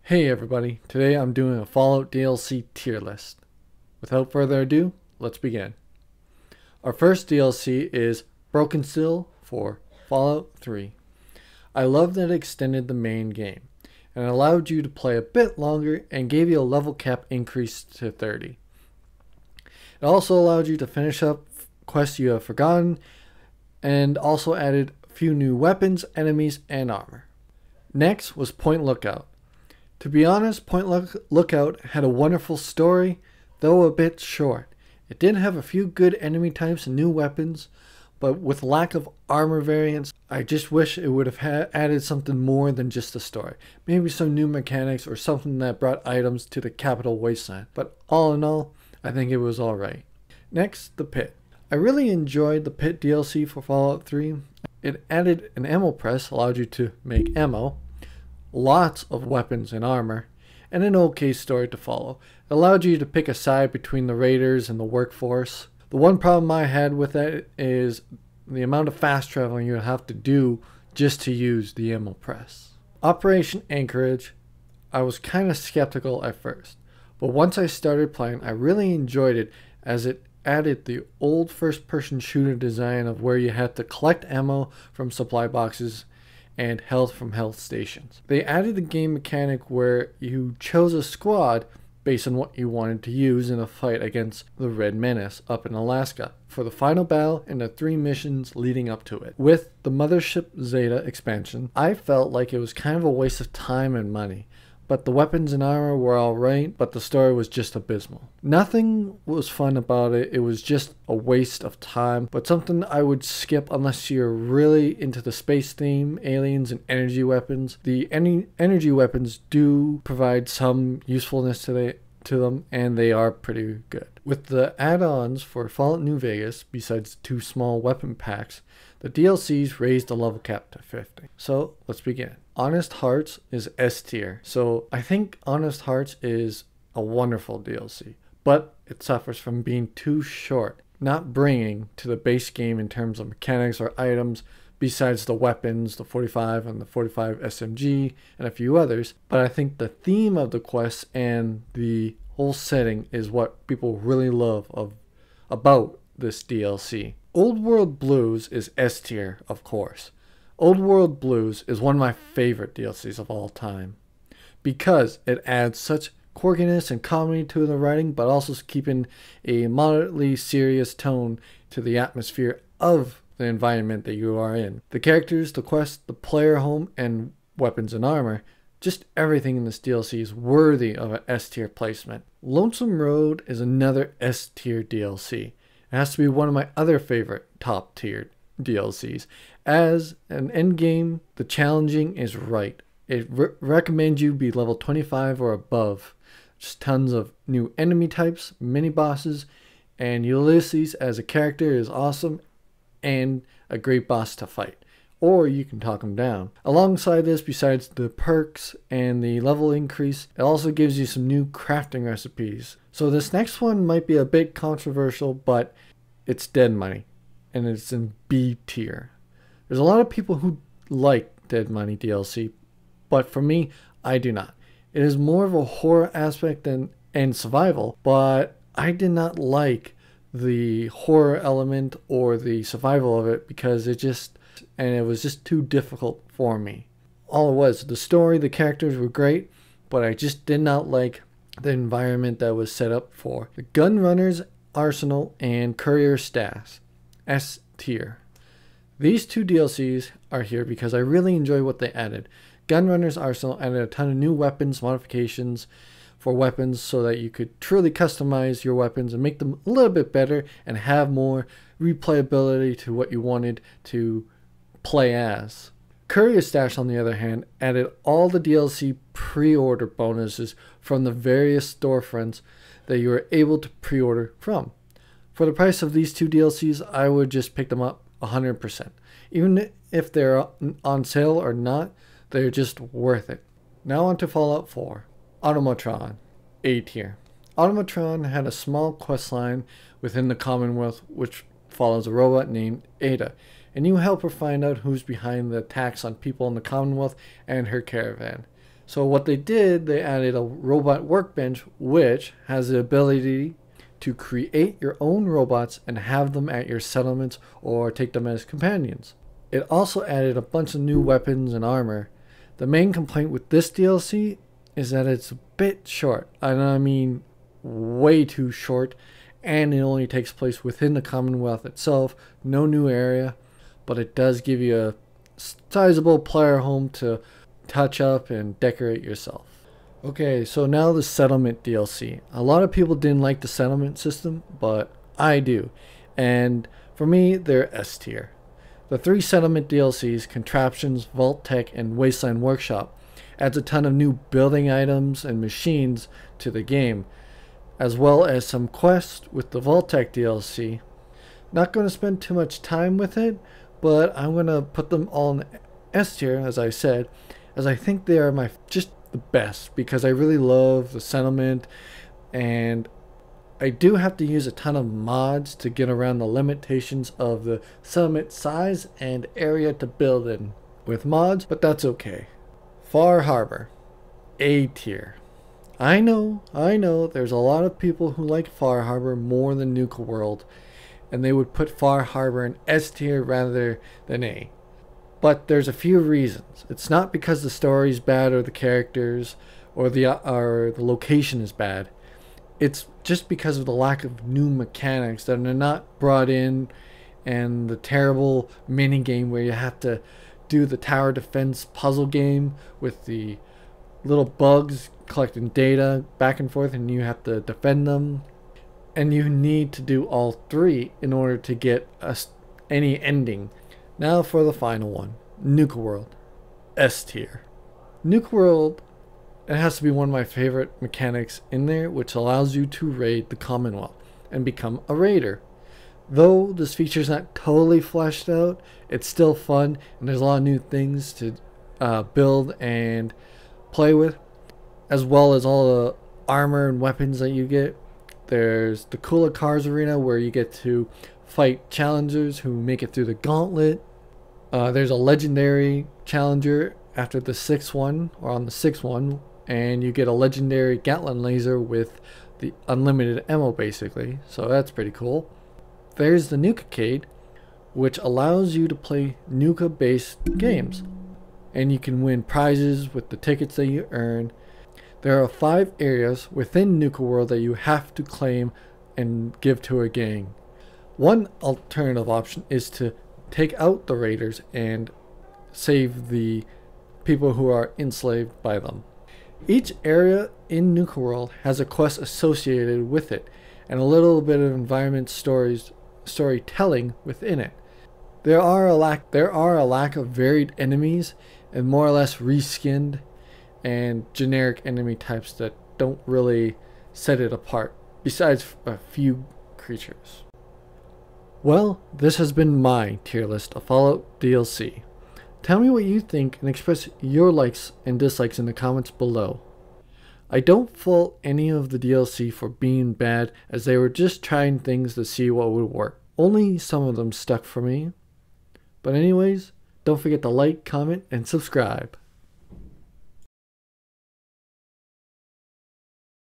Hey everybody, today I'm doing a Fallout DLC tier list. Without further ado, let's begin. Our first DLC is Broken Steel for Fallout 3. I love that it extended the main game and allowed you to play a bit longer and gave you a level cap increase to 30. It also allowed you to finish up quests you have forgotten and also added a few new weapons, enemies, and armor. Next was Point Lookout. To be honest, Point Lookout had a wonderful story, though a bit short. It did have a few good enemy types and new weapons, but with lack of armor variants, I just wish it would have added something more than just a story. Maybe some new mechanics or something that brought items to the capital wasteland. But all in all, I think it was alright. Next, the Pit. I really enjoyed the Pit DLC for Fallout 3. It added an ammo press, allowed you to make ammo, lots of weapons and armor, and an okay story to follow. It allowed you to pick a side between the raiders and the workforce. The one problem I had with that is the amount of fast traveling you have to do just to use the ammo press. Operation Anchorage, I was kind of skeptical at first, but once I started playing, I really enjoyed it as it added the old first-person shooter design of where you had to collect ammo from supply boxes and health from health stations. They added a game mechanic where you chose a squad based on what you wanted to use in a fight against the Red Menace up in Alaska for the final battle and the 3 missions leading up to it. With the Mothership Zeta expansion, I felt like it was kind of a waste of time and money. But the weapons and armor were alright, but the story was just abysmal. Nothing was fun about it, it was just a waste of time, but something I would skip unless you're really into the space theme, aliens, and energy weapons. The energy weapons do provide some usefulness to them, and they are pretty good. With the add-ons for Fallout New Vegas, besides 2 small weapon packs, the DLCs raised the level cap to 50. So let's begin. Honest Hearts is S tier. So I think Honest Hearts is a wonderful DLC, but it suffers from being too short, not bringing to the base game in terms of mechanics or items besides the weapons, the 45 and the 45 SMG, and a few others. But I think the theme of the quests and the whole setting is what people really love about this DLC. Old World Blues is S tier, of course. Old World Blues is one of my favorite DLCs of all time because it adds such quirkiness and comedy to the writing, but also keeping a moderately serious tone to the atmosphere of the environment that you are in. The characters, the quest, the player home, and weapons and armor, just everything in this DLC is worthy of an S tier placement. Lonesome Road is another S tier DLC. It has to be one of my other favorite top tiered DLCs. As an endgame, the challenging is right. It recommends you be level 25 or above. Just tons of new enemy types, mini bosses, and Ulysses as a character is awesome and a great boss to fight. Or you can talk him down. Alongside this, besides the perks and the level increase, it also gives you some new crafting recipes. So this next one might be a bit controversial, but it's Dead Money, and it's in B tier. There's a lot of people who like Dead Money DLC, but for me, I do not. It is more of a horror aspect and survival, but I did not like the horror element or the survival of it because it was just too difficult for me. All it was, the story, the characters were great, but I just did not like the environment that was set up for. The Gunrunner's Arsenal and Courier Stash, S tier. These 2 DLCs are here because I really enjoy what they added. Gunrunner's Arsenal added a ton of new weapons, modifications for weapons so that you could truly customize your weapons and make them a little bit better and have more replayability to what you wanted to play as. Courier Stash, on the other hand, added all the DLC pre-order bonuses from the various storefronts that you were able to pre-order from. For the price of these 2 DLCs, I would just pick them up 100%. Even if they're on sale or not, they're just worth it. Now on to Fallout 4. Automatron, A tier. Automatron had a small quest line within the Commonwealth which follows a robot named Ada, and you help her find out who's behind the attacks on people in the Commonwealth and her caravan. So what they did, they added a robot workbench which has the ability to create your own robots and have them at your settlements or take them as companions. It also added a bunch of new weapons and armor. The main complaint with this DLC is that it's a bit short. And I mean way too short, and it only takes place within the Commonwealth itself, no new area, but it does give you a sizable player home to touch up and decorate yourself. Okay, so now the settlement DLC. A lot of people didn't like the settlement system, but I do. And for me, they're S tier. The 3 settlement DLCs, Contraptions, Vault-Tec, and Wasteland Workshop, adds a ton of new building items and machines to the game, as well as some quests with the Vault-Tec DLC. Not going to spend too much time with it, but I'm going to put them all in S tier, as I said, as I think they are just the best, because I really love the settlement, and I do have to use a ton of mods to get around the limitations of the settlement size and area to build in with mods, but that's okay. Far Harbor, A tier. I know, there's a lot of people who like Far Harbor more than Nuka World, and they would put Far Harbor in S tier rather than A. But there's a few reasons. It's not because the story's bad or the characters or the location is bad. It's just because of the lack of new mechanics that are not brought in, and the terrible mini game where you have to do the tower defense puzzle game with the little bugs collecting data back and forth, and you have to defend them. And you need to do all 3 in order to get any ending. Now for the final one, Nuka World, S tier. Nuka World, it has to be one of my favorite mechanics in there, which allows you to raid the Commonwealth and become a raider. Though this feature is not totally fleshed out, it's still fun, and there's a lot of new things to build and play with, as well as all the armor and weapons that you get. There's the Kula Cars Arena, where you get to fight challengers who make it through the gauntlet. There's a legendary challenger after the 6th one, or on the 6th one, and you get a legendary Gatling laser with the unlimited ammo basically, so that's pretty cool. There's the Nuka-Cade, which allows you to play Nuka based games, and you can win prizes with the tickets that you earn. There are 5 areas within Nuka World that you have to claim and give to a gang. One alternative option is to take out the raiders and save the people who are enslaved by them. Each area in Nuka World has a quest associated with it, and a little bit of environment storytelling within it. There are a lack of varied enemies, and more or less reskinned and generic enemy types that don't really set it apart, besides a few creatures. Well, this has been my tier list of Fallout DLC. Tell me what you think and express your likes and dislikes in the comments below. I don't fault any of the DLC for being bad, as they were just trying things to see what would work. Only some of them stuck for me. But anyways, don't forget to like, comment, and subscribe.